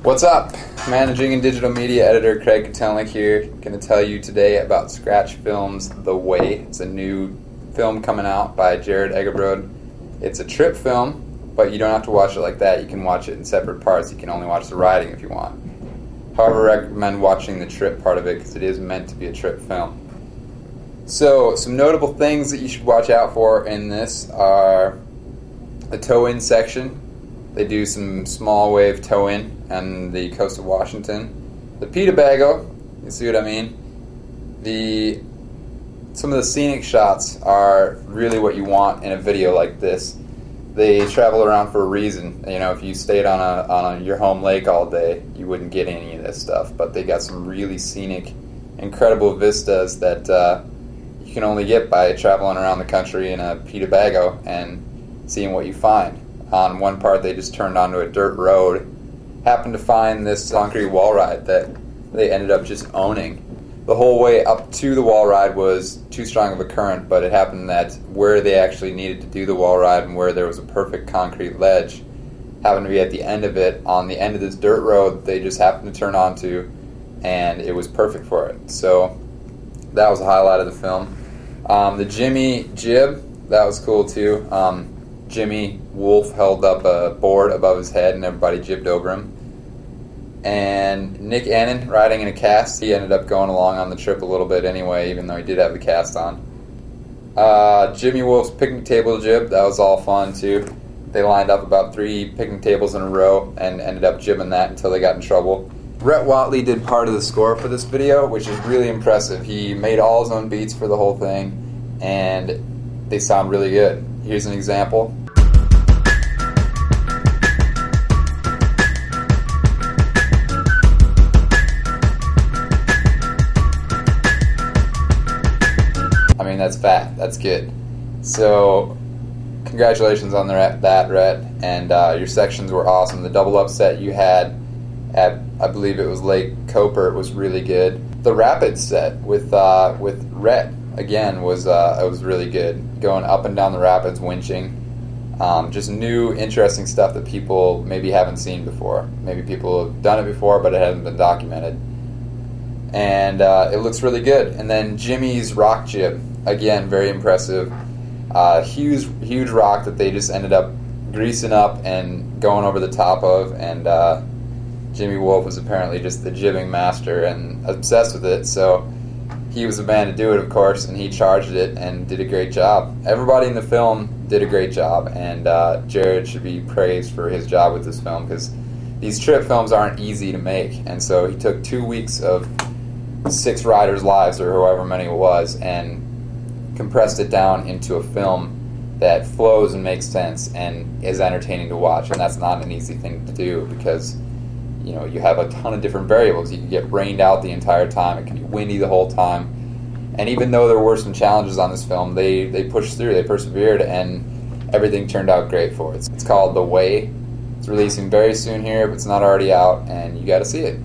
What's up? Managing and digital media editor Craig Kotelnik here. Going to tell you today about Scratch Film's The Way. It's a new film coming out by Eygabroads. It's a trip film, but you don't have to watch it like that. You can watch it in separate parts. You can only watch the riding if you want. However, I recommend watching the trip part of it because it is meant to be a trip film. So, some notable things that you should watch out for in this are the tow-in section. They do some small wave tow-in on the coast of Washington. The Pitabago, you see what I mean? Some of the scenic shots are really what you want in a video like this. They travel around for a reason. You know, if you stayed on your home lake all day, you wouldn't get any of this stuff. But they got some really scenic, incredible vistas that you can only get by traveling around the country in a Pitabago and seeing what you find. On one part, they just turned onto a dirt road. Happened to find this concrete wall ride that they ended up just owning. The whole way up to the wall ride was too strong of a current, but it happened that where they actually needed to do the wall ride and where there was a perfect concrete ledge happened to be at the end of it, on the end of this dirt road they just happened to turn onto, and it was perfect for it. So that was a highlight of the film. The Jimmy jib, that was cool too. Jimmy Wolf held up a board above his head and everybody jibbed over him. And Nick Annan riding in a cast, he ended up going along on the trip a little bit anyway, even though he did have the cast on. Jimmy Wolf's picnic table jib, that was all fun too. They lined up about 3 picnic tables in a row and ended up jibbing that until they got in trouble. Rhett Watley did part of the score for this video, which is really impressive. He made all his own beats for the whole thing, and they sound really good. Here's an example. I mean, that's fat. That's good. So, congratulations on that, Rhett. And your sections were awesome. The double upset you had at, I believe it was Lake Copert, was really good. The rapid set with Rhett again was really good. Going up and down the rapids, winching. Just new, interesting stuff that people maybe haven't seen before. Maybe people have done it before, but it hasn't been documented. And it looks really good. And then Jimmy's rock jib, again, very impressive. Huge rock that they just ended up greasing up and going over the top of. And Jimmy Wolf was apparently just the jibbing master and obsessed with it. So he was the man to do it, of course, and he charged it and did a great job. Everybody in the film did a great job, and Jared should be praised for his job with this film because these trip films aren't easy to make. And so he took 2 weeks of 6 riders' lives, or however many it was, and compressed it down into a film that flows and makes sense and is entertaining to watch. And that's not an easy thing to do because, you know, you have a ton of different variables. You can get rained out the entire time. It can be windy the whole time. And even though there were some challenges on this film, they pushed through, they persevered, and everything turned out great for it. It's called The Way. It's releasing very soon here, but it's not already out, and you got to see it.